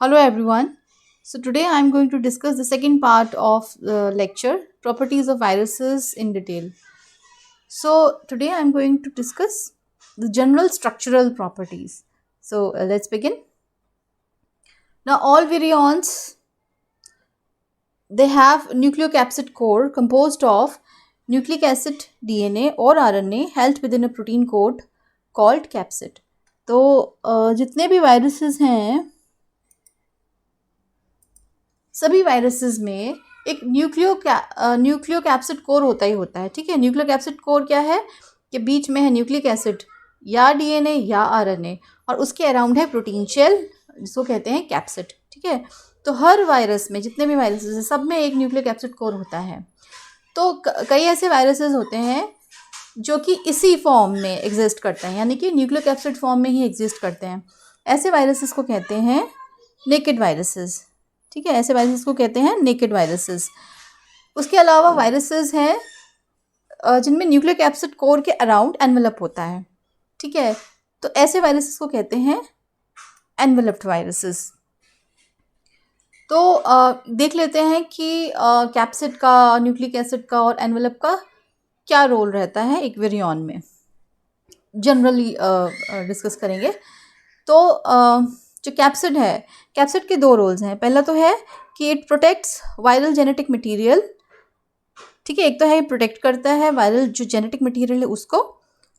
Hello everyone. So today I am going to discuss the second part of the lecture, properties of viruses in detail. So today I am going to discuss the general structural properties. So let's begin. Now all virions, they have nucleocapsid core composed of nucleic acid DNA or RNA held within a protein coat called capsid. तो जितने भी viruses हैं सभी viruses में एक nucleocapsid core होता ही होता है। ठीक है, न्यूक्लियोकैप्सिड कोर क्या है कि बीच में है न्यूक्लिक एसिड या डीएनए या आरएनए और उसके अराउंड है प्रोटीन शेल जिसको कहते हैं कैप्सिड। ठीक है, तो हर वायरस में जितने भी वायरसेस हैं सब में एक न्यूक्लियोकैप्सिड कोर होता है। तो कई ऐसे वायरसेस होते हैं जो कि इसी फॉर्म में एग्जिस्ट करते हैं, यानी कि न्यूक्लियोकैप्सिड फॉर्म में ही एग्जिस्ट करते हैं। ऐसे वायरसेस को कहते हैं नेकेड वायरसेस। ठीक है, ऐसे वायरसेस को कहते हैं नेकेड वायरसेस। उसके अलावा वायरसेस हैं जिनमें न्यूक्लिक एसिड कोर के अराउंड एनवेलप होता है। ठीक है, तो ऐसे वायरसेस को कहते हैं एनवेलप्ड वायरसेस। तो देख लेते हैं कि कैप्सिड का, न्यूक्लिक एसिड का और एनवेलप का क्या रोल रहता है एक विरियन में, जनरली डिस्कस करेंगे। तो जो कैप्सिड है, कैप्सिड के दो रोल्स हैं। पहला तो है कि it protects viral genetic material. ठीक है, एक तो है प्रोटेक्ट करता है वायरल जो जेनेटिक मटेरियल है उसको,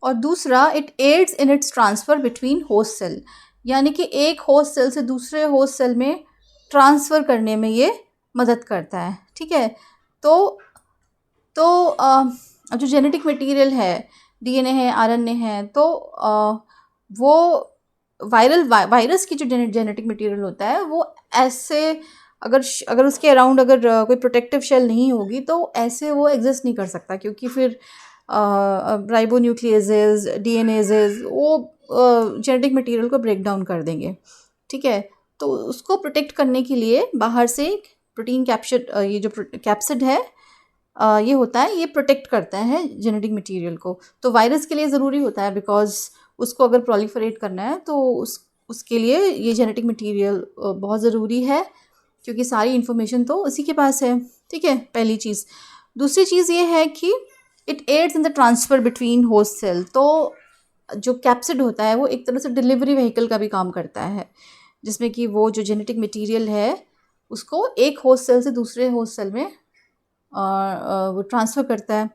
और दूसरा it aids in its transfer between host cell, यानी कि एक होस्ट सेल से दूसरे होस्ट सेल में ट्रांसफ़र करने में ये मदद करता है। ठीक है, तो जो जेनेटिक मटेरियल है, डीएनए है, आरएनए है, तो वो वायरस की जो जेनेटिक मटेरियल होता है वो ऐसे अगर उसके अराउंड अगर कोई प्रोटेक्टिव शेल नहीं होगी तो ऐसे वो एग्जिस्ट नहीं कर सकता, क्योंकि फिर राइबोन्यूक्लियेजेस, डीएनएजेस वो जेनेटिक मटेरियल को ब्रेक डाउन कर देंगे। ठीक है, तो उसको प्रोटेक्ट करने के लिए बाहर से प्रोटीन कैप्सिड, ये जो कैप्सिड है ये होता है, ये प्रोटेक्ट करता है जेनेटिक मटेरियल को। तो वायरस के लिए ज़रूरी होता है, बिकॉज उसको अगर प्रोलिफरेट करना है तो उसके लिए ये जेनेटिक मटेरियल बहुत ज़रूरी है, क्योंकि सारी इन्फॉर्मेशन तो उसी के पास है। ठीक है, पहली चीज़। दूसरी चीज़ ये है कि it aids in the transfer between host cell. तो जो कैप्सिड होता है वो एक तरह से डिलीवरी व्हीकल का भी काम करता है, जिसमें कि वो जो जेनेटिक मटेरियल है उसको एक होस्ट सेल से दूसरे होस्ट सेल में वो ट्रांसफ़र करता है।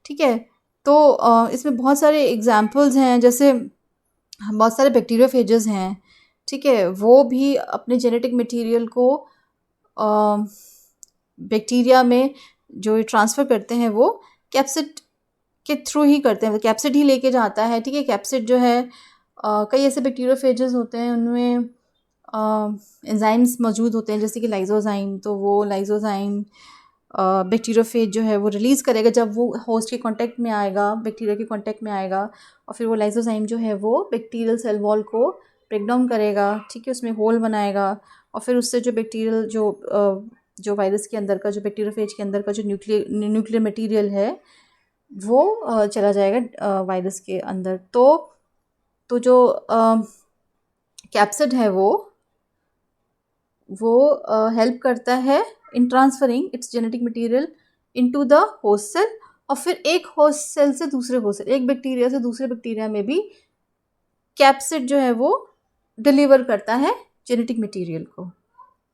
ठीक है, तो इसमें बहुत सारे एग्जांपल्स हैं, जैसे बहुत सारे बैक्टीरियोफेजेस हैं। ठीक है, वो भी अपने जेनेटिक मटेरियल को बैक्टीरिया में जो ट्रांसफ़र करते हैं वो कैप्सिड के थ्रू ही करते हैं, कैप्सिड ही लेके जाता है। ठीक है, कैप्सिड जो है कई ऐसे बैक्टीरियोफेजेस होते हैं उनमें एंजाइम्स मौजूद होते हैं, जैसे कि लाइजोजाइम। तो वो लाइजोजाइम बैक्टीरियोफेज जो है वो रिलीज़ करेगा जब वो होस्ट के कांटेक्ट में आएगा, बैक्टीरिया के कांटेक्ट में आएगा, और फिर वो लाइजोजाइम जो है वो बैक्टीरियल सेल वॉल को ब्रेक डाउन करेगा। ठीक है, उसमें होल बनाएगा, और फिर उससे जो बैक्टीरियल जो वायरस के अंदर का, जो बैक्टीरियोफेज के अंदर का जो न्यूक्लियर मटीरियल है वो चला जाएगा वायरस के अंदर। तो जो कैप्सिड है वो हेल्प करता है in transferring its genetic material into the host cell, और फिर एक होस्ट सेल से दूसरे होस्ट सेल, एक बैक्टीरिया से दूसरे बैक्टीरिया में भी कैप्सिड जो है वो डिलीवर करता है जेनेटिक मटेरियल को।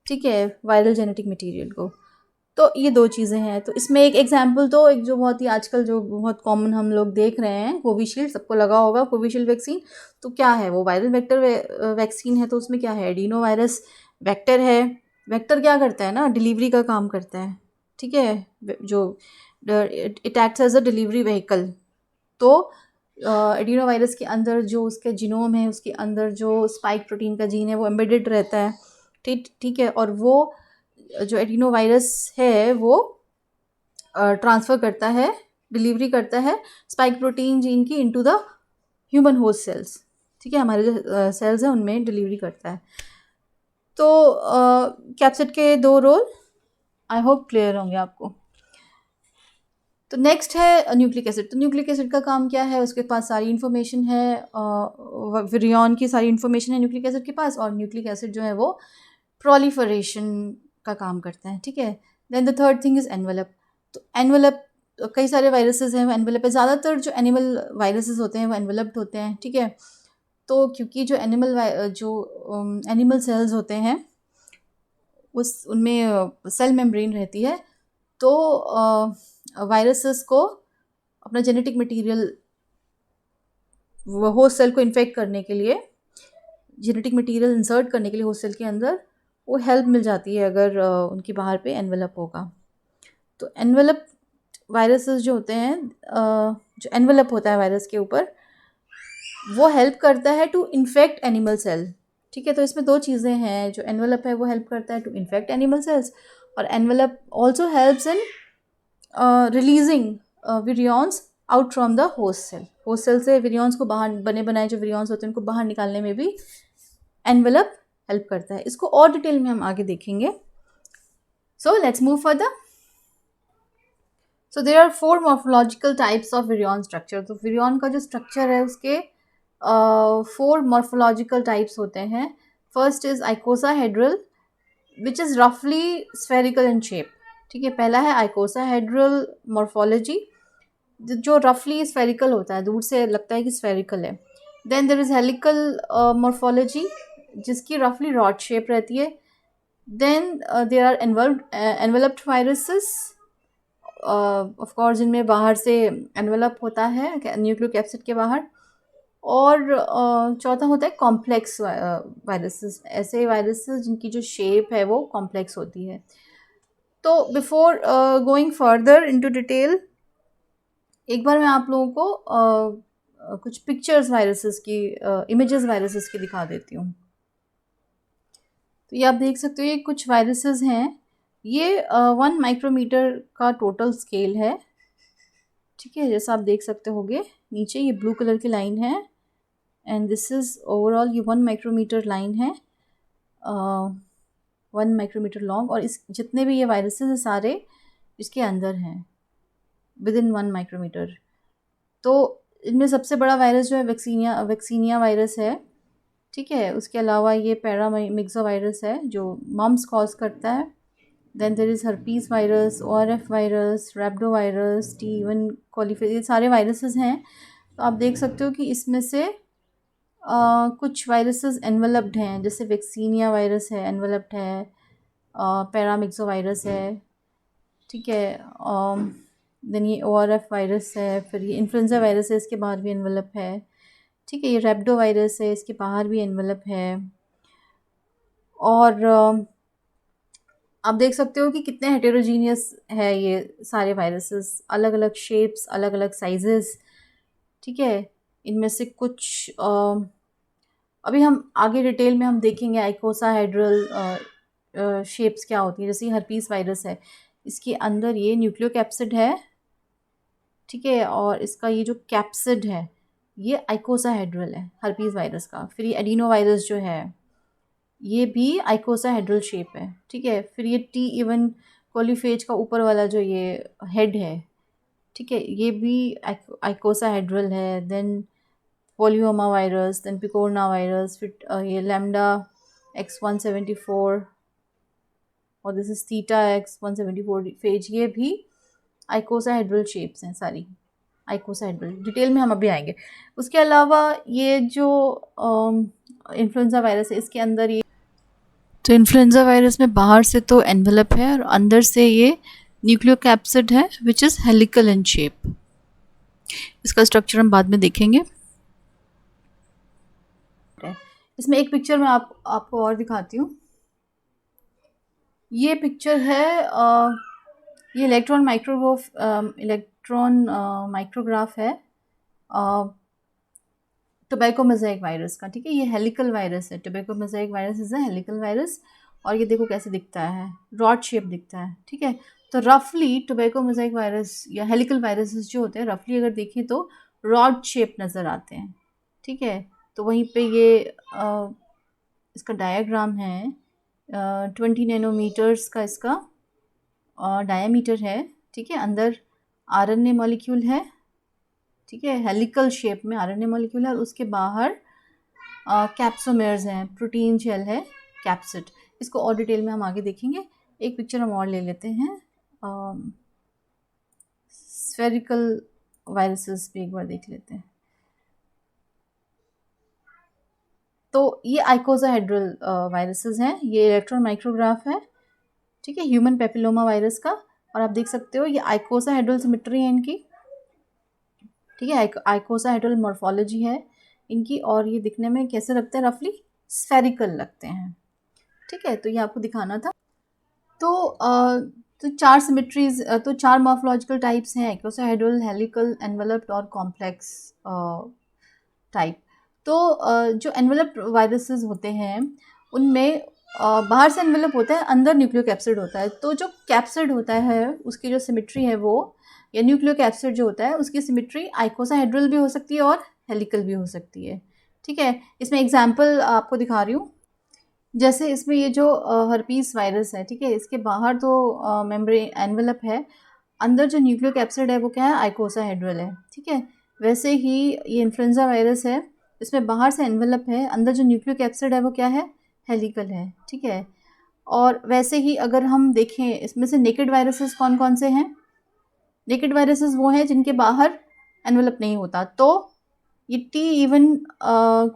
ठीक है, वायरल जेनेटिक मटेरियल को। तो ये दो चीज़ें हैं। तो इसमें एक एग्जांपल, तो एक जो बहुत ही आजकल जो बहुत कॉमन हम लोग देख रहे हैं, कोविशील्ड, सबको लगा होगा कोविशील्ड वैक्सीन। तो क्या है वो? वायरल वेक्टर वैक्सीन है। तो उसमें क्या है? एडिनो वायरस वेक्टर है। वेक्टर क्या करता है ना, डिलीवरी का काम करता है। ठीक है, जो it acts as a delivery vehicle. तो एडिनो वायरस के अंदर जो उसके जीनोम है, उसके अंदर जो स्पाइक प्रोटीन का जीन है वो एम्बेडेड रहता है। ठीक है, और वो जो एडिनो वायरस है वो ट्रांसफ़र करता है, डिलीवरी करता है स्पाइक प्रोटीन जीन की into the human host cells. ठीक है, हमारे जो सेल्स हैं उनमें डिलीवरी करता है। तो कैप्सिड के दो रोल आई होप क्लियर होंगे आपको। तो नेक्स्ट है न्यूक्लिक एसिड। तो न्यूक्लिक एसिड का काम क्या है? उसके पास सारी इन्फॉर्मेशन है, विरियन की सारी इन्फॉर्मेशन है न्यूक्लिक एसिड के पास, और न्यूक्लिक एसिड जो है वो प्रोलिफरेशन का काम करता है, ठीक है। Then the third thing is envelope. तो एनवेलप, कई सारे वायरसेस हैं वो एनवेलप है। ज़्यादातर जो एनिमल वायरसेस होते हैं वो एनवेलप्ड होते हैं, ठीक है। तो क्योंकि जो एनिमल सेल्स होते हैं उस उनमें सेल मेम्ब्रेन रहती है, तो वायरसेस को अपना जेनेटिक मटेरियल होस्ट सेल को इन्फेक्ट करने के लिए, जेनेटिक मटेरियल इंसर्ट करने के लिए होस्ट सेल के अंदर वो हेल्प मिल जाती है अगर उनकी बाहर पे एनवेलप होगा। तो एनवेलप वायरसेस जो होते हैं, जो एनवेलप होता है वायरस के ऊपर, वो हेल्प करता है टू इन्फेक्ट एनिमल सेल, ठीक है। तो इसमें दो चीज़ें हैं, जो एनवेलप है वो हेल्प करता है टू इन्फेक्ट एनिमल सेल्स, और envelope also helps in releasing virions out from the host cell. Host cell से विरियॉन्स को बाहर, बने बनाए जो विरियॉन्स होते हैं उनको बाहर निकालने में भी एनवेलप हेल्प करता है। इसको और डिटेल में हम आगे देखेंगे। So let's move further. So there are 4 morphological types of virion structure. तो विरियॉन का जो स्ट्रक्चर है उसके 4 मॉर्फोलॉजिकल टाइप्स होते हैं। फर्स्ट इज आइकोसाहेड्रल विच इज़ रफली स्फेरिकल इन शेप, ठीक है। पहला है आइकोसाहेड्रल मॉर्फोलॉजी, जो रफली स्फेरिकल होता है, दूर से लगता है कि स्फेरिकल है। Then there is helical morphology जिसकी रफली रॉड शेप रहती है। Then there are enveloped viruses, of course जिनमें बाहर से एनवेलप होता है न्यूक्लिक एसिड के बाहर। और चौथा होता है कॉम्प्लेक्स वायरसेस, ऐसे वायरसेस जिनकी जो शेप है वो कॉम्प्लेक्स होती है। तो before going further into detail, एक बार मैं आप लोगों को कुछ पिक्चर्स वायरसेस की, इमेजेस वायरसेस की दिखा देती हूँ। तो ये आप देख सकते हो, ये कुछ वायरसेस हैं। ये 1 माइक्रोमीटर का टोटल स्केल है, ठीक है। जैसा आप देख सकते होगे नीचे ये ब्लू कलर की लाइन है, एंड दिस इज़ ओवरऑल ये 1 माइक्रोमीटर लाइन है, 1 माइक्रोमीटर लॉन्ग। और इस जितने भी ये वायरसेस हैं सारे इसके अंदर हैं विद इन 1 माइक्रोमीटर। तो इनमें सबसे बड़ा वायरस जो है वैक्सीनिया वायरस है, ठीक है। उसके अलावा ये पैरामिक्सो वायरस है जो मम्स कॉज करता है। Then there is herpes virus, ORF virus, rhabdo virus, T1 coliphage, ये सारे वायरसेस हैं। तो आप देख सकते हो कि इसमें से कुछ वायरसेस एनवेलप्ड हैं, जैसे वैक्सीनिया वायरस है, एनवेलप्ड है, पैरामिक्सो वायरस है, ठीक है। देन ये ORF वायरस है, फिर ये इन्फ्लुएंजा वायरस है, इसके बाहर भी एनवेलप है, ठीक है। ये रैप्डो वायरस है, इसके बाहर भी एनवेलप है। और आप देख सकते हो कि कितने हेटेरोजीनियस है ये सारे वायरसेस, अलग अलग शेप्स, अलग अलग साइजेस, ठीक है। इनमें से कुछ अभी हम आगे डिटेल में हम देखेंगे आइकोसाहेड्रल शेप्स क्या होती हैं। जैसे हर्पीस वायरस है, इसके अंदर ये न्यूक्लियोक एसिड है, ठीक है। और इसका ये जो कैप्सिड है ये आइकोसाहेड्रल है हर्पीस वायरस का। फिर ये एडिनो वायरस जो है ये भी आइकोसाहेड्रल शेप है, ठीक है। फिर ये T1 कोलीफेज का ऊपर वाला जो ये हेड है, ठीक है, ये भी आइकोसाहेड्रल है। देन पोलियोमा वायरस, देन पिकोरना वायरस, फिर ये लैम्डा X174 और this is theta X174 phase, ये भी आइकोसाहेड्रल शेप्स हैं सारी, आइकोसाहेड्रल। डिटेल में हम अभी आएंगे। उसके अलावा ये जो इन्फ्लुएंजा वायरस है इसके अंदर ये, तो इन्फ्लुएंजा वायरस में बाहर से तो एनवेलप है और अंदर से ये न्यूक्लियोकैप्सिड है विच इज़ हेलिकल इन शेप। इसका स्ट्रक्चर हम बाद में देखेंगे। इसमें एक पिक्चर मैं आपको और दिखाती हूँ। ये पिक्चर है ये इलेक्ट्रॉन माइक्रोग्राफ है टोबैको मोज़ेक वायरस का, ठीक है। ये हेलिकल वायरस है, tobacco mosaic virus is a helical virus. और ये देखो कैसे दिखता है, रॉड शेप दिखता है, ठीक है। तो रफली टोबैको मोज़ेक वायरस या हेलिकल वायरसेस जो होते हैं रफली अगर देखें तो रॉड शेप नज़र आते हैं, ठीक है। तो वहीं पे ये इसका डायग्राम है, 20 नैनोमीटर्स का इसका डायामीटर है, ठीक है। अंदर RNA मॉलिक्यूल है, ठीक है, हेलिकल शेप में RNA मॉलिक्यूल है, और उसके बाहर कैप्सोमेर्स हैं, प्रोटीन शेल है, कैप्सिड। इसको और डिटेल में हम आगे देखेंगे। एक पिक्चर हम और ले लेते हैं, स्फेरिकल वायरसेस भी एक बार देख लेते हैं। तो ये आइकोसाहेड्रल वायरसेस हैं, ये इलेक्ट्रॉन माइक्रोग्राफ है, ठीक है, ह्यूमन पेपिलोमा वायरस का। और आप देख सकते हो ये आइकोसाहेड्रल सिमेट्री है इनकी, ठीक है, आइकोसाहेड्रल मॉर्फोलॉजी है इनकी, और ये दिखने में कैसे लगते हैं, रफली स्फेरिकल लगते हैं, ठीक है। तो ये आपको दिखाना था। तो चार सिमेट्रीज, तो चार मॉर्फोलॉजिकल टाइप्स हैं, आइकोसाहेड्रल, हेलिकल, एनवेलप्ड और कॉम्प्लेक्स टाइप। तो जो एनवेलप्ड वायरसेस होते हैं उनमें बाहर से एनवेलप होता है, अंदर न्यूक्लियोकैप्सिड होता है। तो जो कैप्सिड होता है उसकी जो सिमेट्री है वो, या न्यूक्लियोकैप्सिड जो होता है उसकी सिमेट्री आइकोसाहेड्रल भी हो सकती है और हेलिकल भी हो सकती है, ठीक है। इसमें एग्जांपल आपको दिखा रही हूँ। जैसे इसमें ये जो हर्पीस वायरस है, ठीक है, इसके बाहर तो मेम्ब्रेन एनवेलप है, अंदर जो न्यूक्लियोकैप्सिड है वो क्या है, आइकोसाहेड्रल है, ठीक है। वैसे ही ये इन्फ्लुएंजा वायरस है, इसमें बाहर से एनवेलप है, अंदर जो न्यूक्लियोकैप्सिड है वो क्या है, हेलिकल है, ठीक है। और वैसे ही अगर हम देखें इसमें से नेकेड वायरसेस कौन कौन से हैं, नेकेड वायरसेस वो हैं जिनके बाहर एनवेलप नहीं होता। तो ये टी इवन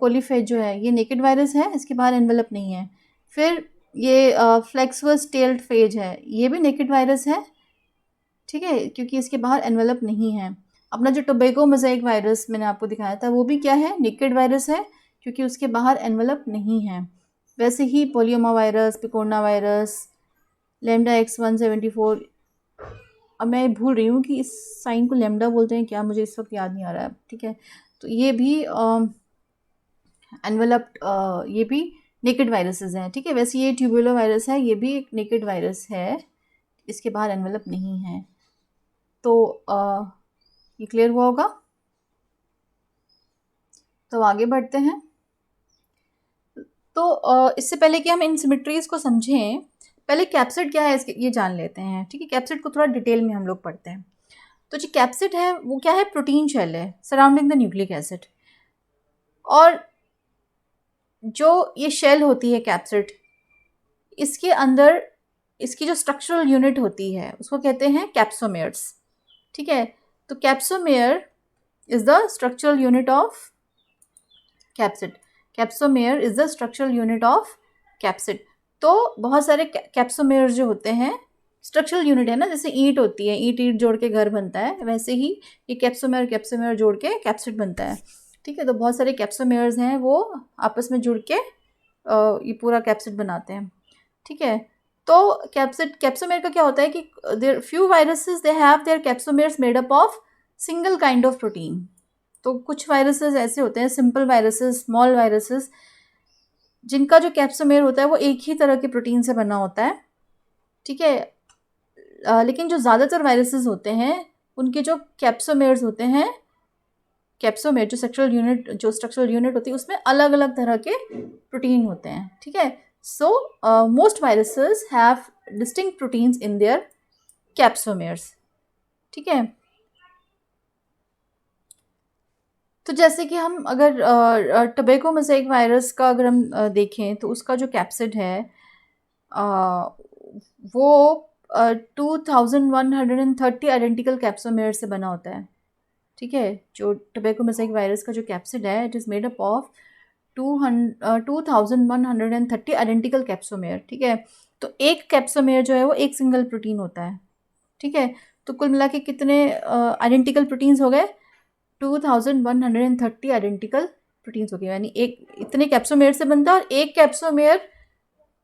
कोलीफेज जो है ये नेकेड वायरस है, इसके बाहर एनवेलप नहीं है। फिर ये फ्लेक्सवर्स टेल्ड फेज है, ये भी नेकेड वायरस है, ठीक है, क्योंकि इसके बाहर एनवेलप नहीं है। अपना जो टोबैको मोज़ेक वायरस मैंने आपको दिखाया था वो भी क्या है, नेकेड वायरस है, क्योंकि उसके बाहर एनवेलप नहीं है। वैसे ही पोलियोमा वायरस, पिकोना वायरस, लैम्डा X174, अब मैं भूल रही हूँ कि इस साइन को लैम्डा बोलते हैं क्या, मुझे इस वक्त याद नहीं आ रहा है, ठीक है। तो ये भी एनवेलप्ड, ये भी नेकेड वायरसेस हैं, ठीक है। वैसे ये ट्यूबुलो वायरस है, ये भी एक नेकेड वायरस है, इसके बाहर एनवेलप नहीं है। तो ये क्लियर हुआ होगा। तो आगे बढ़ते हैं। तो इससे पहले कि हम इन सिमेट्रीज को समझें, पहले कैप्सिड क्या है इसके ये जान लेते हैं, ठीक है। कैप्सिड को थोड़ा डिटेल में हम लोग पढ़ते हैं। तो जो कैप्सिड है वो क्या है, प्रोटीन शेल है सराउंडिंग द न्यूक्लिक एसिड। और जो ये शेल होती है कैप्सिड, इसके अंदर इसकी जो स्ट्रक्चरल यूनिट होती है उसको कहते हैं कैप्सोमेयर्स, ठीक है। तो capsomere is the structural unit of capsid, capsomere is the structural unit of capsid. तो बहुत सारे कैप्सोमेयर जो होते हैं, स्ट्रक्चरल यूनिट है ना, जैसे ईंट होती है, ईंट ईंट जोड़ के घर बनता है, वैसे ही ये कैप्सोमेयर जोड़ के कैप्सिड बनता है, ठीक है। तो बहुत सारे कैप्सोमेयर्स हैं वो आपस में जुड़ के ये पूरा कैप्सिड बनाते हैं, ठीक है। तो कैप्सोमेयर का क्या होता है कि there few viruses they have their capsomeres made up of single kind of protein. तो कुछ वायरसेस ऐसे होते हैं, सिंपल वायरसेस, स्मॉल वायरसेस, जिनका जो कैप्सोमेयर होता है वो एक ही तरह के प्रोटीन से बना होता है, ठीक है। लेकिन जो ज़्यादातर वायरसेस होते हैं उनके जो कैप्सोमेयर्स होते हैं, कैप्सोमेयर जो स्ट्रक्चरल यूनिट होती है उसमें अलग अलग तरह के प्रोटीन होते हैं, ठीक है। So most viruses have distinct proteins in their कैप्सोमेयर्स, ठीक है। तो जैसे कि हम अगर टोबैको मोज़ेक वायरस का अगर हम देखें तो उसका जो कैप्सिड है वो 2130 आइडेंटिकल कैप्सोमेयर से बना होता है, ठीक है। जो टोबैको मोज़ेक वायरस का जो कैप्सिड है it is made up of 2130 identical capsomere, ठीक है। तो एक कैप्सोमेयर जो है वो एक सिंगल प्रोटीन होता है, ठीक है। तो कुल मिला के कितने आइडेंटिकल प्रोटीन्स हो गए, 2130 आइडेंटिकल प्रोटीन्स हो गए, यानी एक इतने कैप्सोमेयर से बनता है और एक कैप्सोमेयर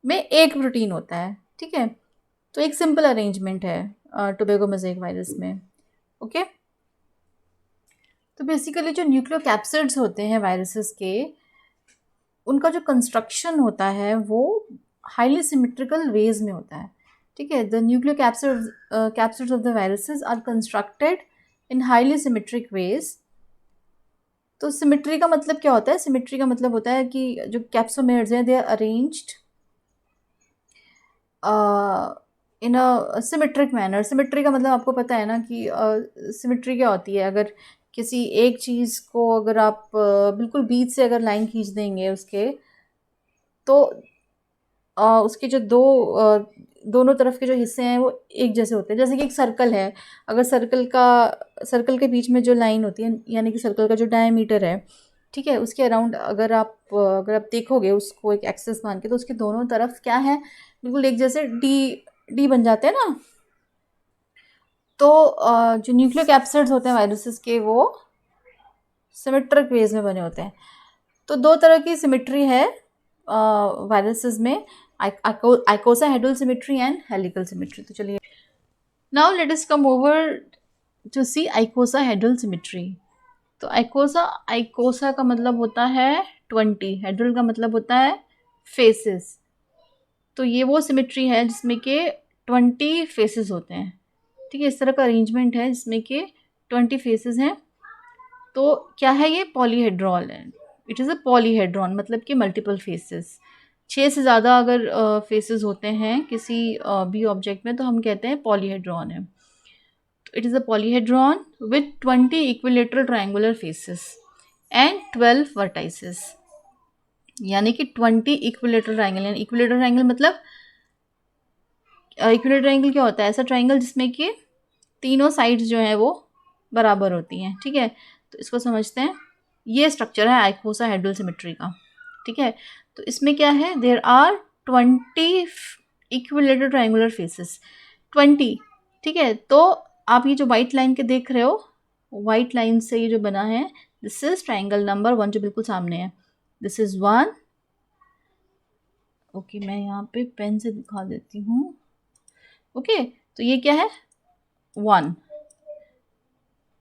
में एक प्रोटीन होता है, ठीक है। तो एक सिंपल अरेंजमेंट है टोबैको मोज़ेक वायरस में, ओके। तो बेसिकली जो न्यूक्लियोकैप्सिड्स होते हैं वायरसेस के, उनका जो कंस्ट्रक्शन होता है वो हाईली सिमेट्रिकल वेज में होता है, ठीक है। The nucleocapsids of the viruses are constructed in highly symmetric ways. तो सिमेट्री का मतलब क्या होता है, सिमेट्री का मतलब होता है कि जो कैप्सोमेयर्स हैं they are arranged in a symmetric manner. Symmetry का मतलब आपको पता है ना कि सिमेट्री क्या होती है, अगर किसी एक चीज़ को अगर आप बिल्कुल बीच से अगर लाइन खींच देंगे उसके, तो उसके जो दोनों तरफ के जो हिस्से हैं वो एक जैसे होते हैं। जैसे कि एक सर्कल है, अगर सर्कल के बीच में जो लाइन होती है, यानी कि सर्कल का जो डायमीटर है, ठीक है, उसके अराउंड अगर आप देखोगे उसको एक एक्सिस मान के, तो उसके दोनों तरफ क्या है, बिल्कुल एक जैसे डी डी बन जाते हैं ना। तो जो न्यूक्लियोकैप्सिड्स होते हैं वायरसेस के, वो सिमेट्रिक वेज में बने होते हैं। तो दो तरह की सिमेट्री है वायरसेस में, icosahedral symmetry and helical symmetry. तो चलिए, now let us come over to see icosahedral symmetry. तो आइकोसा का मतलब होता है 20, हेड्रल का मतलब होता है फेसेस। तो ये वो सिमेट्री है जिसमें कि 20 फेसेस होते हैं, ठीक है। इस तरह का अरेंजमेंट है जिसमें कि 20 फेसेस हैं। तो क्या है ये? पॉलीहेड्रॉन है। इट इज़ अ पॉलीहेड्रॉन, मतलब कि मल्टीपल फेसेस। 6 से ज़्यादा अगर फेसेस होते हैं किसी भी ऑब्जेक्ट में, तो हम कहते हैं पॉलीहेड्रॉन है। It is a polyhedron with 20 equilateral triangular faces and 12 vertices। यानी कि 20 इक्विलेटरल ट्राइंगल, यानी इक्विलेटरल ट्राइंगल मतलब इक्विलेटरल ट्राइंगल क्या होता है? ऐसा ट्राइंगल जिसमें कि तीनों साइड्स जो हैं वो बराबर होती हैं, ठीक है। तो इसको समझते हैं। ये स्ट्रक्चर है आइकोसाहेड्रल सिमेट्री का, ठीक है। तो इसमें क्या है? There are 20 equilateral triangular faces, 20, ठीक है। तो आप ये जो वाइट लाइन के देख रहे हो, वाइट लाइन से ये जो बना है, दिस इज ट्राइंगल नंबर 1 जो बिल्कुल सामने है। This is 1। ओके, मैं यहाँ पे पेन से दिखा देती हूँ। ओके, तो ये क्या है? 1,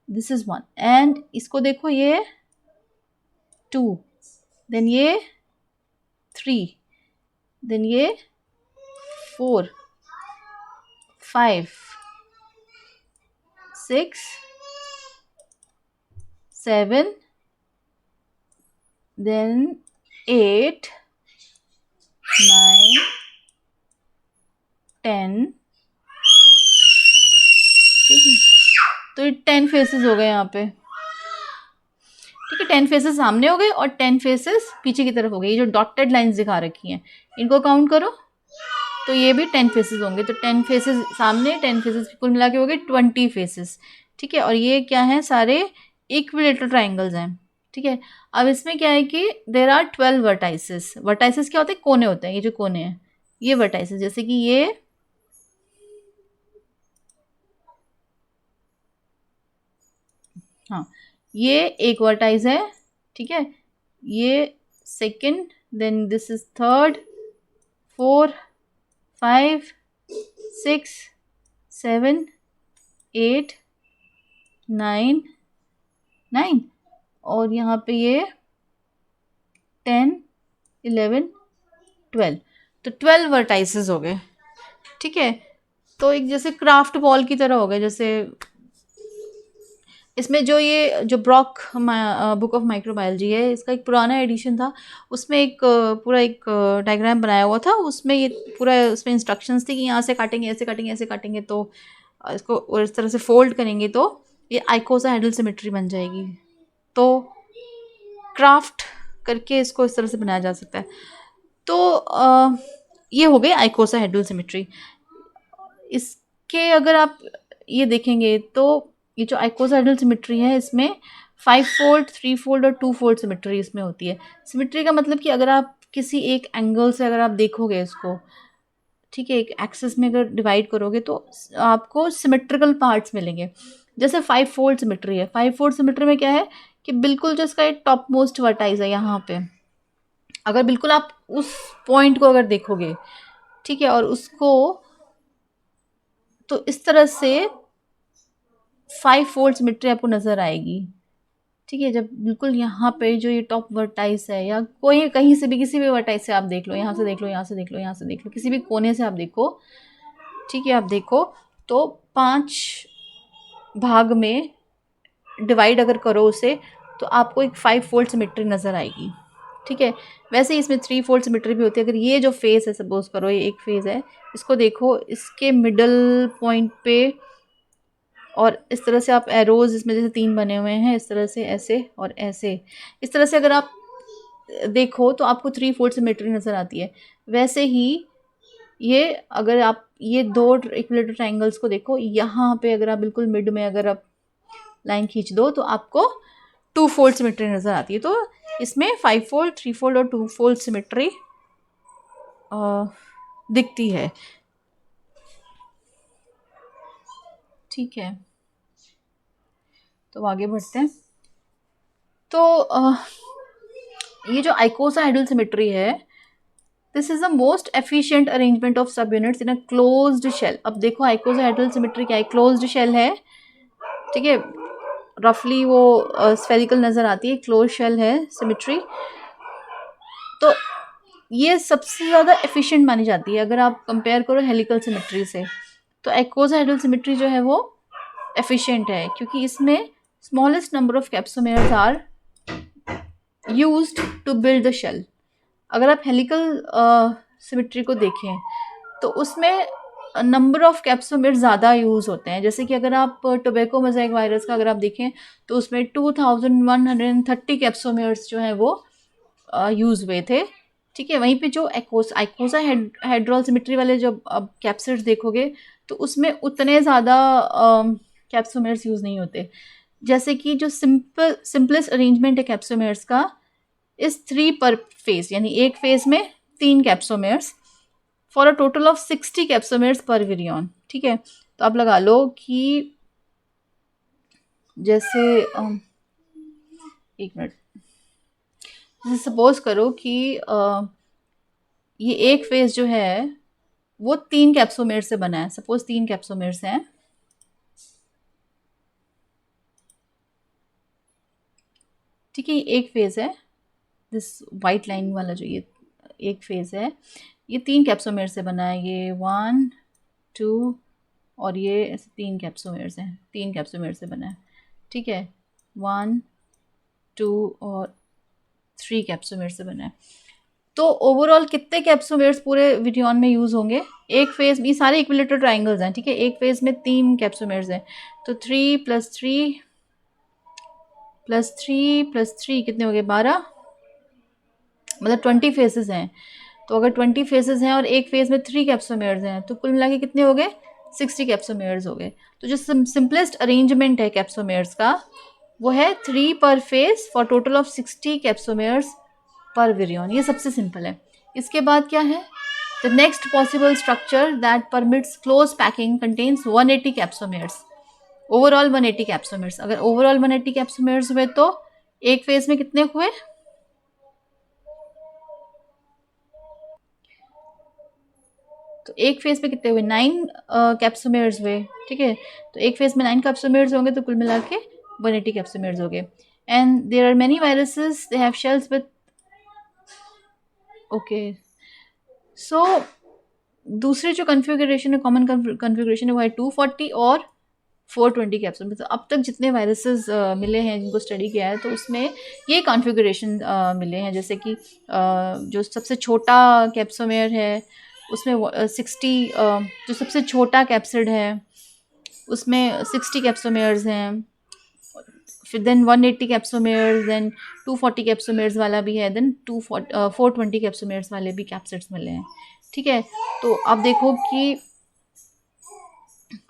दिस इज 1। एंड इसको देखो, ये 2, देन ये 3, देन ये 4, 5, 6, 7, then 8, 9, 10, ठीक है। तो ये 10 फेसेस हो गए यहाँ पे, ठीक है। 10 फेसेस सामने हो गए और 10 फेसेस पीछे की तरफ हो गए। ये जो डॉटेड लाइंस दिखा रखी हैं, इनको काउंट करो तो ये भी 10 फेसेस होंगे। तो 10 फेसेस सामने, 10 फेसेस कुल मिला के हो गए 20 फेसेस, ठीक है। और ये क्या है? सारे इक्विलेटरल ट्राइंगल्स हैं, ठीक है। अब इसमें क्या है कि देर आर 12 वर्टाइसेस। वर्टाइसेस क्या होते हैं? कोने होते हैं। ये जो कोने हैं ये वर्टाइसेस, जैसे कि ये, हाँ, ये एक वर्टाइस है, ठीक है। ये second, then this is third, 4, 5, 6, 7, 8, 9, 9, और यहाँ पे ये 10, 11, 12। तो 12 वर्टाइसेस हो गए, ठीक है। तो एक जैसे क्राफ्ट बॉल की तरह हो गए। जैसे इसमें जो ये जो ब्रॉक बुक ऑफ माइक्रोबायोलॉजी है, इसका एक पुराना एडिशन था, उसमें एक पूरा एक डायग्राम बनाया हुआ था। उसमें ये पूरा, उसमें इंस्ट्रक्शंस थी कि यहाँ से काटेंगे, ऐसे काटेंगे, ऐसे काटेंगे, तो इसको और इस तरह से फोल्ड करेंगे तो ये आइकोसाहेड्रल सिमेट्री बन जाएगी। तो क्राफ्ट करके इसको इस तरह से बनाया जा सकता है। तो ये हो गई आइकोसाहेड्रल सिमेट्री। इसके अगर आप ये देखेंगे तो ये जो आइकोसाहेड्रल सिमेट्री है, इसमें 5 फोल्ड, 3 फोल्ड और 2 फोल्ड सिमेट्री इसमें होती है। सिमेट्री का मतलब कि अगर आप किसी एक एंगल से अगर आप देखोगे इसको, ठीक है, एक एक्सिस में अगर डिवाइड करोगे तो आपको सिमेट्रिकल पार्ट्स मिलेंगे। जैसे 5 फोल्ड सिमेट्री है। 5 फोल्ड सिमेट्री में क्या है कि बिल्कुल जो इसका टॉप मोस्ट वर्टाइज है यहाँ पे, अगर बिल्कुल आप उस पॉइंट को अगर देखोगे, ठीक है, और उसको, तो इस तरह से 5 फोल्ड सिमेट्री आपको नज़र आएगी, ठीक है। जब बिल्कुल यहाँ पे जो ये टॉप वर्टाइस है, या कोई कहीं से भी, किसी भी वर्टाइस से आप देख लो, यहाँ से देख लो, यहाँ से देख लो, यहाँ से देख लो, किसी भी कोने से आप देखो, ठीक है, आप देखो तो 5 भाग में डिवाइड अगर करो उसे, तो आपको एक 5 फोल्ड सिमेट्री नज़र आएगी, ठीक है। वैसे ही इसमें 3 फोल्ड सिमेट्री भी होती है। अगर ये जो फेस है, सपोज करो ये एक फेस है, इसको देखो, इसके मिडल पॉइंट पे, और इस तरह से आप एरोज, इसमें जैसे 3 बने हुए हैं, इस तरह से, ऐसे और ऐसे, इस तरह से अगर आप देखो तो आपको 3 फोल्ड सिमेट्री नज़र आती है। वैसे ही ये, अगर आप ये दो इक्विलेटरल ट्रायंगल्स को देखो, यहाँ पे अगर आप बिल्कुल मिड में अगर आप लाइन खींच दो तो आपको 2 फोल्ड सिमेट्री नज़र आती है। तो इसमें 5 फोल्ड, 3 फोल्ड और 2 फोल्ड सिमेट्री दिखती है। ठीक है, तो आगे बढ़ते हैं। तो ये जो आइकोसाहेड्रल सिमेट्री है, this is the most efficient arrangement of subunits in a closed shell. अब देखो आइकोसाहेड्रल सिमेट्री क्या है, क्लोज्ड शेल है, ठीक है, रफली वो स्फेरिकल नज़र आती है, क्लोज शेल है सिमेट्री। तो ये सबसे ज़्यादा एफिशिएंट मानी जाती है अगर आप कंपेयर करो हेलिकल सिमेट्री से। तो आइकोसाहेड्रल सिमेट्री जो है वो एफिशिएंट है क्योंकि इसमें smallest number of capsomeres are used to build the shell. अगर आप हेलिकल सिमेट्री को देखें तो उसमें नंबर ऑफ कैप्सोमेर्स ज़्यादा यूज़ होते हैं। जैसे कि अगर आप टोबैको मोज़ेक वायरस का अगर आप देखें तो उसमें 2130 कैप्सोमेर्स जो हैं वो यूज़ हुए थे। ठीक है, वहीं पे जो आइकोसाहेड्रल सिमेट्री वाले जो अब कैप्सिड्स देखोगे तो उसमें उतने ज़्यादा कैप्सोमेर्स यूज़ नहीं होते। जैसे कि जो सिंपलेस्ट अरेंजमेंट है कैप्सोमेर्स का इस 3 पर फेज, यानी एक फेज में 3 कैप्सोमेर्स फॉर अ टोटल ऑफ 60 कैप्सोमेर्स पर विरियन। ठीक है, तो आप लगा लो कि जैसे एक मिनट, जैसे सपोज करो कि ये एक फेज जो है वो 3 कैप्सोमेर से बना है। सपोज 3 कैप्सोमेर्स हैं, ठीक है, ये एक फेज है, दिस वाइट लाइन वाला जो ये एक फेज है, ये 3 कैप्सोमेर से बना है। ये 1 2 और ये ऐसे 3 कैप्सोमेर्स हैं, 3 कैप्सोमेर से बना है। ठीक है, 1 2 और 3 कैप्सोमेर से बना है। तो ओवरऑल कितने कैप्सोमेर्स पूरे विरियन में यूज़ होंगे? एक फेज में, ये सारे इक्विलेटरल ट्रायंगल्स हैं, ठीक है, एक फेज में 3 कैप्सोमेर्स हैं, तो 3 + 3 + 3 + 3 कितने हो गए? 12, मतलब 20 फेसेस हैं। तो अगर 20 फेसेस हैं और एक फेज में 3 कैप्सोमेर्स हैं तो कुल मिला के कितने हो गए? 60 कैप्सोमेर्स हो गए। तो जो सिंपलेस्ट अरेंजमेंट है कैप्सोमेर्स का वो है 3 पर फेज फॉर टोटल ऑफ 60 कैप्सोमेर्स पर विरियन। ये सबसे सिंपल है। इसके बाद क्या है? The next possible structure that permits close packing contains 180 capsomeres, overall 180 capsomeres. अगर ओवरऑल 180 कैप्सोमेर्स हुए तो एक फेज में कितने हुए? तो एक फेज पे कितने हुए? 9 कैप्सोमेर्स हुए। ठीक है, तो एक फेज में 9 कैप्सोमेर्स होंगे तो कुल मिला के 180 कैप्सोमेर्स हो गए। And there are many viruses they have shells with, okay, so दूसरी जो कन्फिगरेशन है, कॉमन कन्फिगरेशन है, वो है 240 और 420 कैप्सूल। मतलब अब तक जितने वायरसेस मिले हैं जिनको स्टडी किया है तो उसमें ये कॉन्फ़िगरेशन मिले हैं। जैसे कि जो सबसे छोटा कैप्सोमेर है उसमें 60, जो सबसे छोटा कैप्सिड है उसमें 60 कैप्सोमेर्स हैं, फिर देन 180 कैप्सोमेर्स, देन 240 कैप्सोमेर्स वाला भी है, देन 420 कैप्सोमेर्स वाले भी कैप्सिड्स मिले हैं। ठीक है, तो आप देखो कि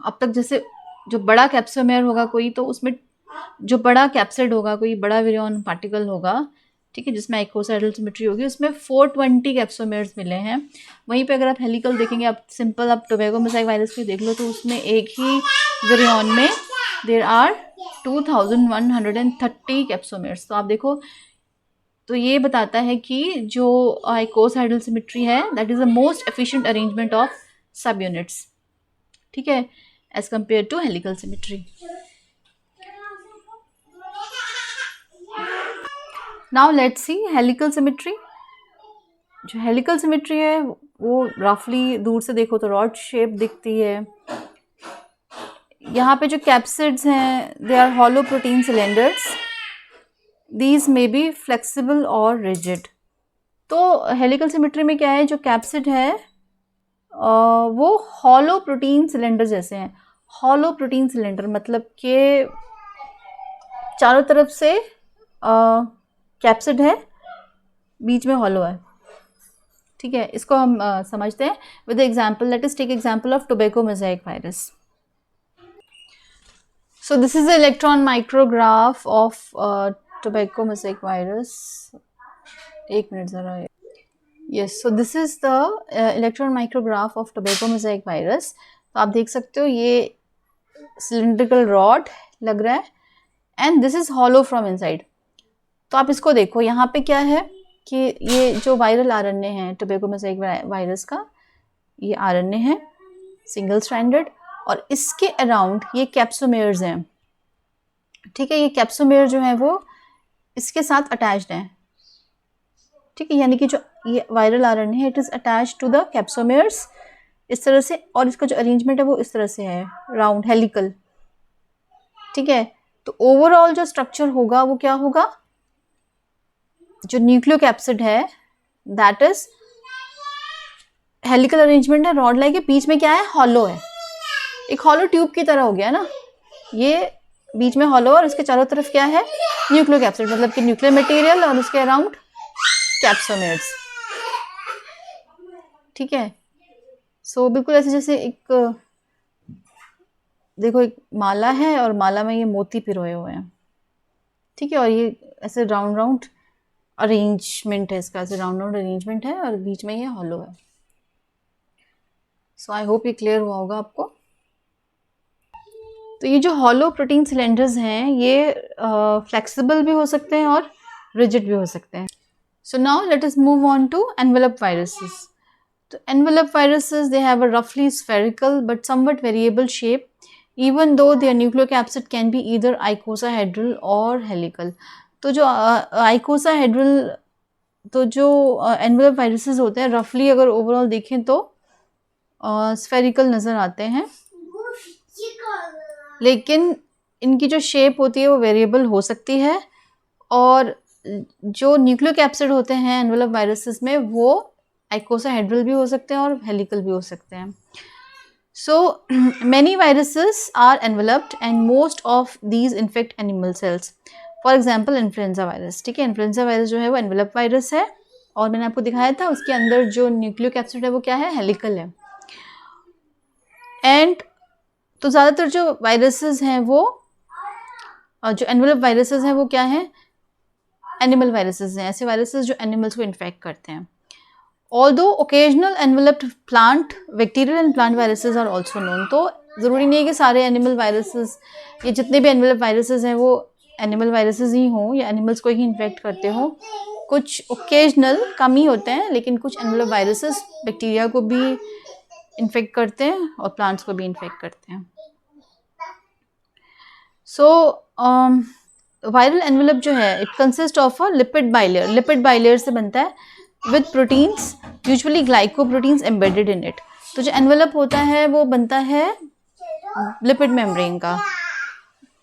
अब तक जैसे जो बड़ा कैप्सोमेर होगा कोई, तो उसमें जो बड़ा कैप्सिड होगा, कोई बड़ा विरियन पार्टिकल होगा, ठीक है, जिसमें आइकोसाइडल सिमेट्री होगी, उसमें 420 कैप्सोमेर्स मिले हैं। वहीं पे अगर आप हेलिकल देखेंगे, आप सिंपल आप टोबैको मोज़ेक वायरस की देख लो तो उसमें एक ही विरियन में देर आर 2130 कैप्सोमेर्स। तो आप देखो, तो ये बताता है कि जो आइकोसाइडल सिमेट्री है that is the most efficient arrangement of subunits, ठीक है, as compare to helical symmetry. Now let's see helical symmetry. जो हेलिकल सिमेट्री है वो रफली दूर से देखो तो रॉड शेप दिखती है। यहाँ पे जो कैप्सिड्स हैं they are hollow protein cylinders, these may be flexible और रिजिड। तो हेलिकल सिमेट्री में क्या है, जो कैप्सिड है वो हॉलो प्रोटीन सिलेंडर जैसे हैं। हॉलो प्रोटीन सिलेंडर मतलब कि चारों तरफ से कैप्सिड है, बीच में हॉलो है। ठीक है, इसको हम समझते हैं with example. Let us take example of tobacco mosaic virus. So this is the electron micrograph of tobacco mosaic virus. एक मिनट ज़रा. Yes, so this is the electron micrograph of tobacco mosaic virus. तो आप देख सकते हो ये cylindrical rod लग रहा है and this is hollow from inside. तो आप इसको देखो, यहाँ पे क्या है कि ये जो वायरल आरएनए है टोबैको मोज़ेक वायरस का, ये आरएनए है सिंगल स्ट्रैंडेड और इसके अराउंड ये कैप्सोमेयर्स हैं. ठीक है, ये कैप्सोमेयर जो है वो इसके साथ अटैच्ड हैं. ठीक है, यानी कि जो ये वायरल आरएनए है it is attached to the capsomeres इस तरह से, और इसका जो अरेंजमेंट है वो इस तरह से है, राउंड हेलिकल. ठीक है, तो ओवरऑल जो स्ट्रक्चर होगा वो क्या होगा, जो न्यूक्लियोकैप्सिड है दैट इज हेलिकल अरेंजमेंट है, रॉड लाइक है, बीच में क्या है, हॉलो है, एक हॉलो ट्यूब की तरह हो गया ना, ये बीच में हॉलो और इसके चारों तरफ क्या है, न्यूक्लियोकैप्सिड, मतलब कि न्यूक्लियर मटेरियल और उसके अराउंड कैप्सोमेर्स. ठीक है, सो बिल्कुल ऐसे जैसे एक देखो एक माला है और माला में ये मोती पिरोए हुए हैं. ठीक है, और ये ऐसे राउंड राउंड अरेंजमेंट है इसका, ऐसे राउंड राउंड अरेंजमेंट है और बीच में ये हॉलो है. सो आई होप ये क्लियर हुआ होगा आपको. तो ये जो हॉलो प्रोटीन सिलेंडर्स हैं ये फ्लेक्सिबल भी हो सकते हैं और रिजिड भी हो सकते हैं. So now let us move on to envelope viruses. तो envelope viruses they have a रफली spherical but somewhat variable shape even though their nucleocapsid can be either icosahedral or helical. तो जो icosahedral, तो जो एनवेलप वायरसेस होते हैं रफली अगर ओवरऑल देखें तो स्फेरिकल नज़र आते हैं, लेकिन इनकी जो शेप होती है वो वेरिएबल हो सकती है, और जो न्यूक्लियोकैप्सिड होते हैं एनवेलप वायरसेस में वो आइकोसाहेड्रल भी हो सकते हैं और हेलिकल भी हो सकते हैं. So many viruses are enveloped and most of these infect animal cells. For example, influenza virus. ठीक है, इन्फ्लुएंजा वायरस जो है वो एनवेलप वायरस है और मैंने आपको दिखाया था उसके अंदर जो न्यूक्लियोकैप्सिड है वो क्या है, हेलिकल है. एंड तो ज़्यादातर जो वायरसेस हैं वो जो एनवेलप वायरसेस हैं वो क्या है, एनिमल वायरसेस हैं, ऐसे वायरसेस जो एनिमल्स को इन्फेक्ट करते हैं. Although occasional enveloped plant bacterial and plant viruses are also known. तो ज़रूरी नहीं है कि सारे एनिमल वायरसेस, ये जितने भी एनवेलप वायरसेस हैं वो एनिमल वायरसेस ही हों या एनिमल्स को ही इन्फेक्ट करते हों. कुछ ओकेजनल कम ही होते हैं, लेकिन कुछ एनवेलप वायरसेस बैक्टीरिया को भी इन्फेक्ट करते हैं और प्लांट्स को भी इन्फेक्ट करते हैं. सो वायरल एनवेलप जो है it consist of a lipid bilayer. Lipid bilayer से बनता है with proteins usually glycoproteins embedded in it. तो जो एनवेलप होता है वो बनता है लिपिड मेम्ब्रेन का.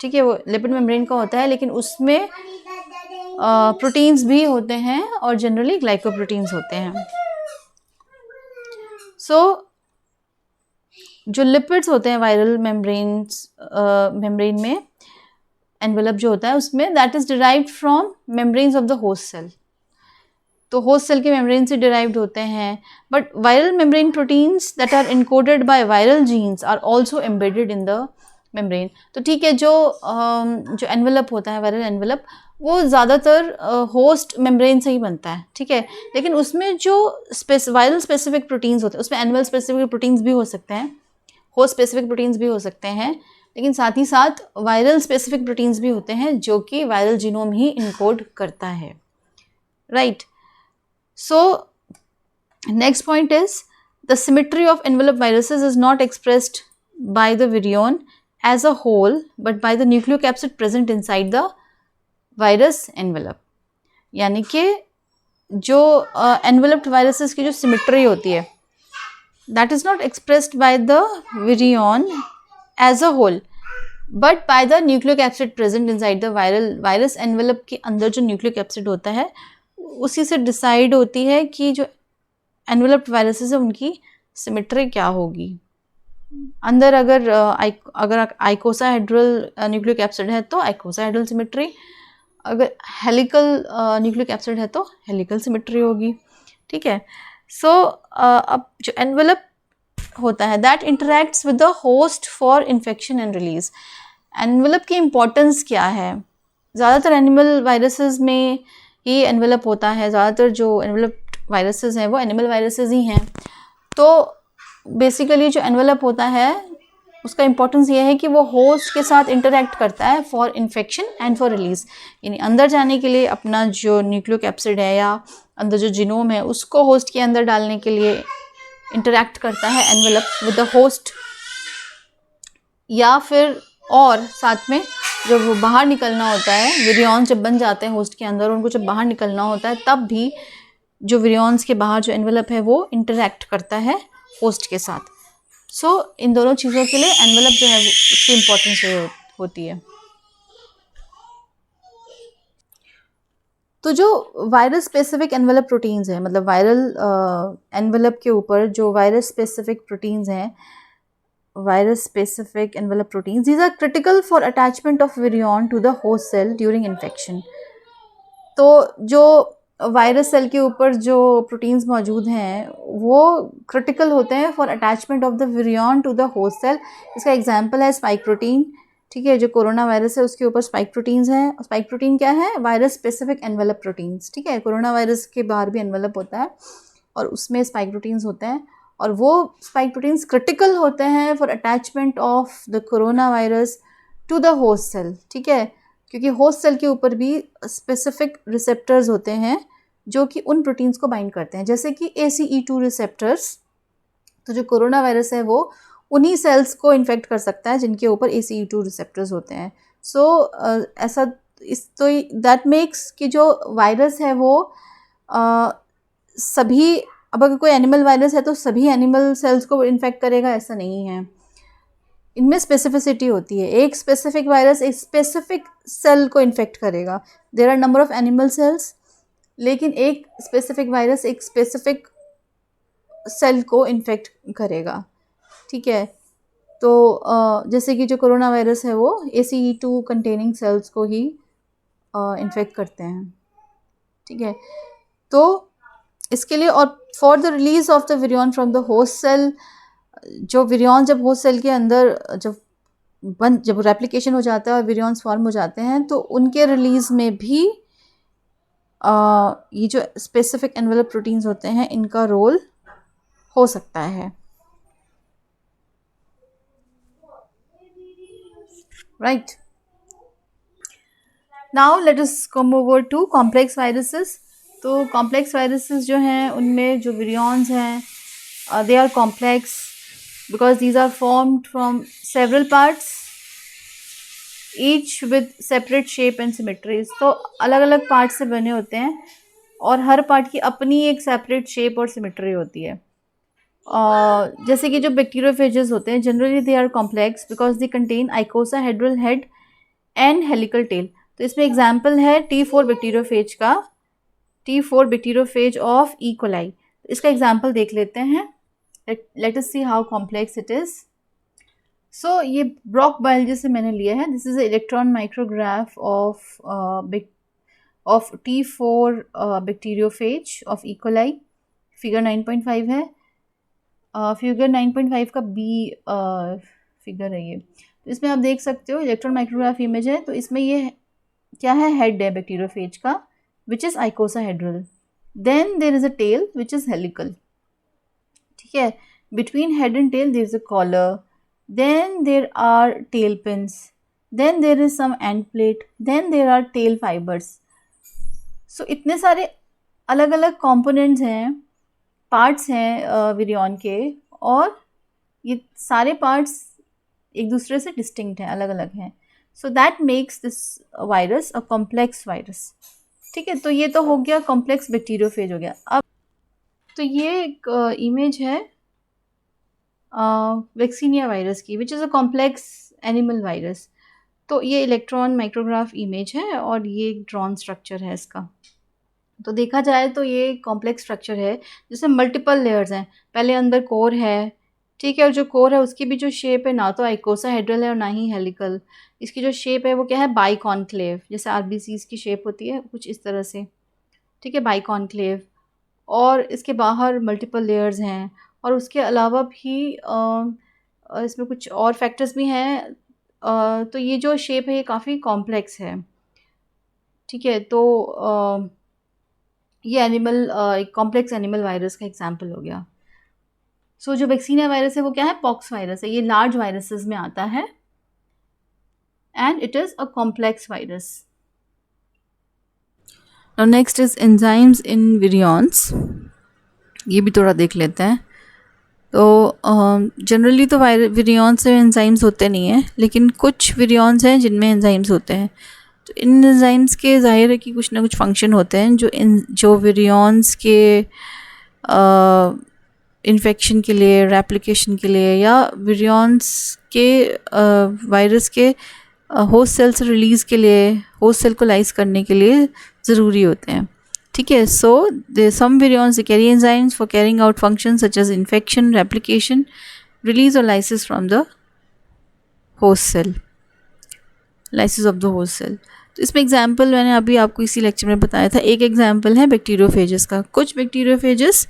ठीक है, वो लिपिड मेम्ब्रेन का होता है, लेकिन उसमें प्रोटीन्स भी होते हैं और जनरली ग्लाइकोप्रोटीन्स होते हैं. सो जो लिपिड्स होते हैं वायरल मेम्ब्रेन में एनवेलप जो होता है उसमें that is derived from membranes of the host cell. तो होस्ट सेल के मेम्ब्रेन से डिराइव्ड होते हैं, but viral membrane proteins that are encoded by viral genes are also embedded in the membrane. तो ठीक है, जो एनवेलप होता है वायरल एनवेलप वो ज़्यादातर होस्ट मेम्ब्रेन से ही बनता है. ठीक है, लेकिन उसमें जो वायरल स्पेसिफिक प्रोटीन्स होते हैं उसमें एनिमल स्पेसिफिक प्रोटीन्स भी हो सकते हैं, होस्ट स्पेसिफिक प्रोटीन्स भी हो सकते हैं, लेकिन साथ ही साथ वायरल स्पेसिफिक प्रोटीन्स भी होते हैं जो कि वायरल जीनोम ही इनकोड करता है. Right. So next point is the symmetry of envelope viruses is not expressed by the virion as a whole but by the nucleocapsid present inside the virus envelope. यानी कि जो enveloped viruses की जो symmetry होती है that is not expressed by the virion as a whole but by the nucleocapsid present inside the virus envelope के अंदर जो nucleocapsid होता है उसी से डिसाइड होती है कि जो एनवेलप्ड वायरसेस है उनकी सिमेट्री क्या होगी. अंदर अगर आइकोसाहेड्रल न्यूक्लियोकैप्सिड है तो आइकोसाहेड्रल सिमेट्री, अगर हेलिकल न्यूक्लियोकैप्सिड है तो हेलिकल सिमेट्री होगी. ठीक है. सो अब जो एनवेलप होता है that interacts with the host for infection and release. Envelope की इम्पोर्टेंस क्या है? ज़्यादातर एनिमल वायरसेस में ही एनवेलप होता है, ज़्यादातर जो एनवेलप वायरसेस हैं वो एनिमल वायरसेस ही हैं। तो बेसिकली जो एनवेलप होता है उसका इम्पोर्टेंस ये है कि वो होस्ट के साथ इंटरेक्ट करता है for infection and for release, यानी अंदर जाने के लिए अपना जो न्यूक्लियोकैप्सिड है या अंदर जो जीनोम है उसको होस्ट के अंदर डालने के लिए इंटरेक्ट करता है एनवेलप विद द होस्ट, या फिर और साथ में जब वो बाहर निकलना होता है, विरियॉन्स जब बन जाते हैं होस्ट के अंदर, उनको जब बाहर निकलना होता है तब भी जो विरियॉन्स के बाहर जो एनवेलप है वो इंटरेक्ट करता है होस्ट के साथ। सो इन दोनों चीज़ों के लिए एनवेलप जो है उसकी इम्पोर्टेंस होती है। तो जो वायरस स्पेसिफिक एनवेलप प्रोटीन्स हैं, मतलब वायरल एनवेलप के ऊपर जो वायरस स्पेसिफिक प्रोटीन्स हैं, virus specific envelope proteins, these are critical for attachment of virion to the host cell during infection। तो जो वायरस सेल के ऊपर जो प्रोटीन्स मौजूद हैं वो क्रिटिकल होते हैं for attachment of the virion to the host cell. इसका एग्जांपल है स्पाइक प्रोटीन, ठीक है, जो कोरोना वायरस है उसके ऊपर स्पाइक प्रोटीन्स हैं। स्पाइक प्रोटीन क्या है? वायरस स्पेसिफिक एनवेलप प्रोटीन्स, ठीक है। कोरोना वायरस के बाहर भी एनवेलप होता है और उसमें स्पाइक प्रोटीन्स होते हैं, और वो स्पाइक प्रोटीन्स क्रिटिकल होते हैं for attachment of the coronavirus to the host cell, ठीक है, क्योंकि होस्ट सेल के ऊपर भी स्पेसिफिक रिसेप्टर्स होते हैं जो कि उन प्रोटीन्स को बाइंड करते हैं, जैसे कि ACE2 रिसेप्टर्स। तो जो कोरोना वायरस है वो उन्हीं सेल्स को इन्फेक्ट कर सकता है जिनके ऊपर ACE2 रिसेप्टर्स होते हैं। सो ऐसा इस तो दैट मेक्स कि जो वायरस है वो सभी, अब अगर कोई एनिमल वायरस है तो सभी एनिमल सेल्स को इन्फेक्ट करेगा, ऐसा नहीं है। इनमें स्पेसिफिसिटी होती है, एक स्पेसिफिक वायरस एक स्पेसिफिक सेल को इन्फेक्ट करेगा। There are number of animal cells, लेकिन एक स्पेसिफिक वायरस एक स्पेसिफिक सेल को इन्फेक्ट करेगा, ठीक है। तो जैसे कि जो कोरोना वायरस है वो ACE2 कंटेनिंग सेल्स को ही इन्फेक्ट करते हैं, ठीक है। तो इसके लिए, और for the release of the virion from the host cell, जो विरियन जब होस्ट सेल के अंदर जब रेप्लिकेशन हो जाता है और विरियंस फॉर्म हो जाते हैं तो उनके रिलीज में भी ये जो स्पेसिफिक एनवेलप प्रोटीन्स होते हैं इनका रोल हो सकता है, right. Now let us come over to complex viruses. तो कॉम्प्लेक्स वायरसेस जो हैं उनमें जो विरियंस हैं they are complex because these are formed from several parts each with separate shape and symmetries। तो अलग अलग पार्ट से बने होते हैं और हर पार्ट की अपनी एक सेपरेट शेप और सिमेट्री होती है। जैसे कि जो बैक्टीरियोफेजेस होते हैं generally they are complex because they contain icosahedral head and helical tail. तो इसमें एग्जाम्पल है T4 बैक्टीरियोफेज का, T4 bacteriophage of E coli. इसका एग्जाम्पल देख लेते हैं। Let us see how complex it is. So ये ब्रॉक बायोलॉजी से मैंने लिया है। This is electron micrograph of T4 bacteriophage of E coli. Figure 9.5 है। फिगर 9.5 का बी फिगर है ये। तो इसमें आप देख सकते हो इलेक्ट्रॉन माइक्रोग्राफ इमेज है। तो इसमें ये क्या है? हेड है बैक्टीरियोफेज का which is icosahedral. Then there is a tail which is helical, ठीक है। Between head and tail there is a collar, then there are tail pins, then there is some end plate, then there are tail fibres. So इतने सारे अलग अलग components हैं, parts हैं virion के, और ये सारे पार्ट्स एक दूसरे से डिस्टिंक्ट हैं, अलग अलग हैं। So that makes this virus a complex virus, ठीक है। तो ये तो हो गया कॉम्प्लेक्स बैक्टीरियोफेज हो गया। अब तो ये एक इमेज है वैक्सीनिया वायरस की which is a complex animal virus. तो ये इलेक्ट्रॉन माइक्रोग्राफ इमेज है और ये एक ड्रॉन स्ट्रक्चर है इसका। तो देखा जाए तो ये कॉम्प्लेक्स स्ट्रक्चर है जिसमें मल्टीपल लेयर्स हैं। पहले अंदर कोर है, ठीक है, और जो कोर है उसकी भी जो शेप है ना तो आइकोसाहेड्रल है और ना ही हेलिकल। इसकी जो शेप है वो क्या है? बाइकॉन्क्लेव, जैसे RBCs की शेप होती है कुछ इस तरह से, ठीक है, बाइकॉन्क्लेव। और इसके बाहर मल्टीपल लेयर्स हैं, और उसके अलावा भी इसमें कुछ और फैक्टर्स भी हैं। तो ये जो शेप है ये काफ़ी कॉम्प्लेक्स है, ठीक है। तो ये एनिमल एक कॉम्प्लेक्स एनिमल वायरस का एग्जांपल हो गया। सो जो वैक्सीनिया वायरस है वो क्या है, पॉक्स वायरस है। ये लार्ज वायरसेस में आता है and it is a complex virus. Now next is enzymes in virions. ये भी थोड़ा देख लेते हैं। तो जनरली तो विरियॉन्स में एंजाइम्स होते नहीं हैं, लेकिन कुछ विरियॉन्स हैं जिनमें एंजाइम्स होते हैं। तो इन एंजाइम्स के ज़ाहिर है कि कुछ ना कुछ फंक्शन होते हैं जो विरियॉन्स के इन्फेक्शन के लिए, रेप्लिकेशन के लिए, या विरियॉन्स के वायरस के होस्ट सेल से रिलीज़ के लिए, होस्ट सेल को लाइज करने के लिए ज़रूरी होते हैं, ठीक है। सो some virions they carry enzymes for carrying out functions such as infection, replication, release or lysis from the host cell, lysis of the host cell। तो इसमें एग्जाम्पल मैंने अभी आपको इसी लेक्चर में बताया था। एक एग्जाम्पल है बैक्टीरियोफेजेस का। कुछ बैक्टीरियोफेजेस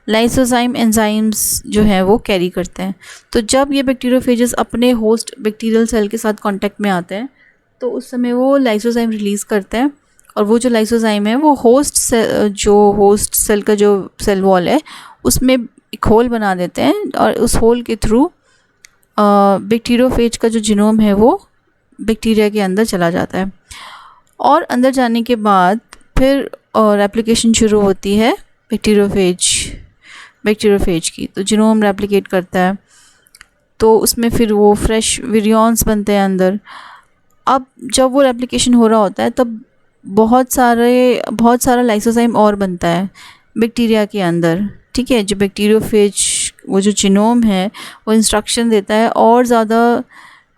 लाइसोजाइम एंजाइम्स जो है वो कैरी करते हैं। तो जब ये बैक्टीरियोफेजेस अपने होस्ट बैक्टीरियल सेल के साथ कांटेक्ट में आते हैं तो उस समय वो लाइसोजाइम रिलीज़ करते हैं, और वो जो लाइसोजाइम है वो होस्ट सेल का जो सेल वॉल है उसमें एक होल बना देते हैं, और उस होल के थ्रू बैक्टीरियोफेज का जो जीनोम है वो बैक्टीरिया के अंदर चला जाता है। और अंदर जाने के बाद फिर रेप्लिकेशन शुरू होती है बैक्टीरियोफेज की। तो जीनोम रेप्लिकेट करता है, तो उसमें फिर वो फ्रेश विरियॉन्स बनते हैं अंदर। अब जब वो रेप्लिकेशन हो रहा होता है तब बहुत सारा लाइसोजाइम और बनता है बैक्टीरिया के अंदर, ठीक है। जो बैक्टीरियोफेज वो जो जीनोम है वो इंस्ट्रक्शन देता है और ज़्यादा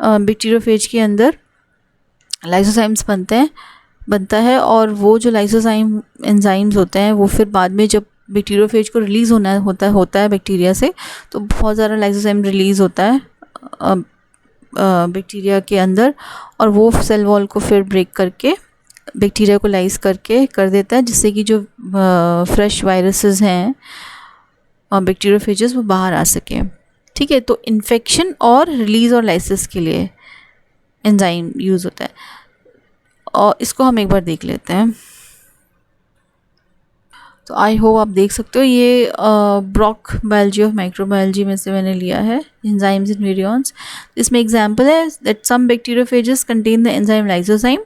बैक्टीरियोफेज के अंदर लाइसोजाइम्स बनता है, और वो जो लाइसोजाइम एंजाइम्स होते हैं वो फिर बाद में जब बैक्टीरियोफेज को रिलीज़ होता है बैक्टीरिया से, तो बहुत ज़्यादा लाइसोजाइम रिलीज़ होता है बैक्टीरिया के अंदर, और वो सेल वॉल को फिर ब्रेक करके बैक्टीरिया को लाइज कर देता है, जिससे कि जो फ्रेश वायरसेस हैं बैक्टीरियोफेजेस वो बाहर आ सके, ठीक है। तो इन्फेक्शन और रिलीज़ और लाइसिस के लिए एंजाइम यूज़ होता है, और इसको हम एक बार देख लेते हैं। तो आई होप आप देख सकते हो, ये ब्रॉक बायोलॉजी ऑफ माइक्रोबायोलॉजी में से मैंने लिया है, एंजाइम्स इन विरियॉन्स। इसमें एग्जांपल है that some bacteriophages contain the enzyme lysozyme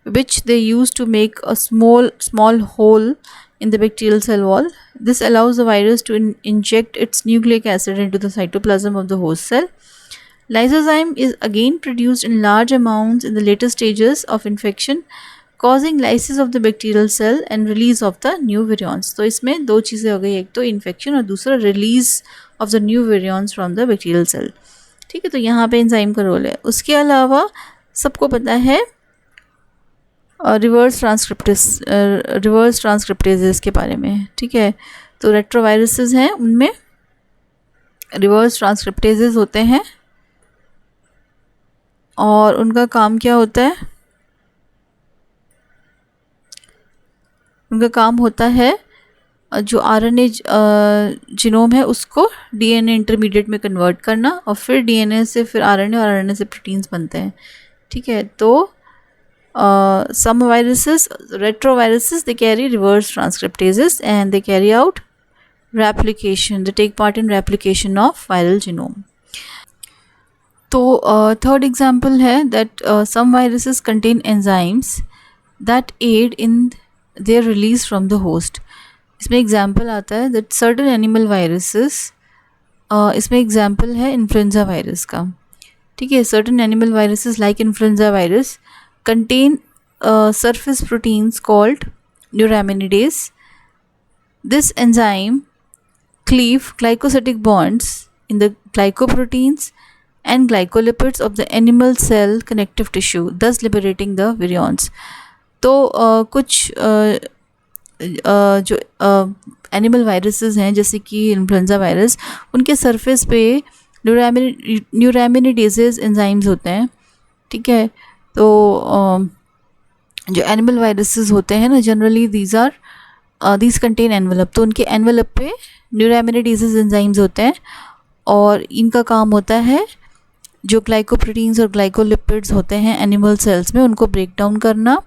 which they use to make a small hole in the bacterial cell wall. This allows the virus to inject its nucleic acid into the cytoplasm of the host cell. Lysozyme is again produced in large amounts in the later stages of infection, causing lysis of the bacterial cell and release of the new virions. तो इसमें दो चीज़ें हो गई, एक तो infection और दूसरा release of the new virions from the bacterial cell, ठीक है। तो यहाँ पे एंजाइम का रोल है। उसके अलावा सबको पता है रिवर्स ट्रांसक्रिप्टेजेस के बारे में, ठीक है। तो रेट्रोवायरसेस हैं, उनमें रिवर्स ट्रांसक्रिप्टेजेस होते हैं, और उनका काम क्या होता है, उनका काम होता है जो आरएनए जीनोम है उसको डीएनए इंटरमीडिएट में कन्वर्ट करना, और फिर डीएनए से फिर आरएनए, और आरएनए से प्रोटीन्स बनते हैं, ठीक है। तो some viruses, retroviruses, they carry reverse transcriptases and they carry out replication, they take part in replication of viral genome. तो third example है that some viruses contain enzymes that aid in their release from the host. इसमें example आता है that certain animal viruses, इसमें example है influenza virus का, ठीक है। certain animal viruses like influenza virus contain surface proteins called neuraminidase. This enzyme cleave glycosidic bonds in the glycoproteins and glycolipids of the animal cell connective tissue, thus liberating the virions. तो कुछ जो animal viruses हैं जैसे कि influenza virus, उनके surface पे न्यूरामिनिडेजेस enzymes होते हैं, ठीक है। तो जो एनिमल वायरसेस होते हैं ना, generally these are these contain envelope, तो उनके एनवेलप पे न्यूरोएमिनेडेजेस एंजाइम्स होते हैं और इनका काम होता है जो ग्लाइकोप्रोटीन्स और ग्लाइकोलिपिड्स होते हैं एनिमल सेल्स में उनको ब्रेक डाउन करना।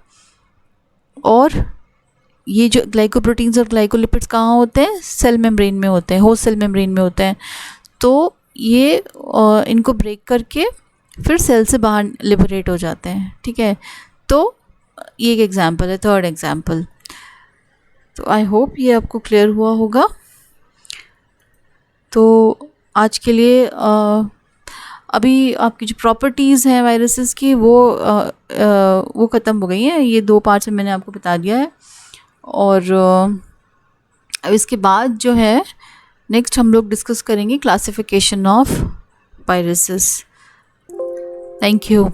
और ये जो ग्लाइकोप्रोटीन्स और ग्लाइकोलिपिड्स कहाँ होते हैं, सेल मेम्ब्रेन में होते हैं, होस्ट सेल मेम्ब्रेन में होते हैं। तो ये इनको ब्रेक करके फिर सेल से बाहर लिबरेट हो जाते हैं, ठीक है। तो ये एक एग्जांपल है, थर्ड एग्जांपल। तो आई होप ये आपको क्लियर हुआ होगा। तो आज के लिए अभी आपकी जो प्रॉपर्टीज़ हैं वायरसेस की वो ख़त्म हो गई हैं। ये 2 पार्ट्स में मैंने आपको बता दिया है। और अब इसके बाद जो है नेक्स्ट हम लोग डिस्कस करेंगे classification of viruses. Thank you.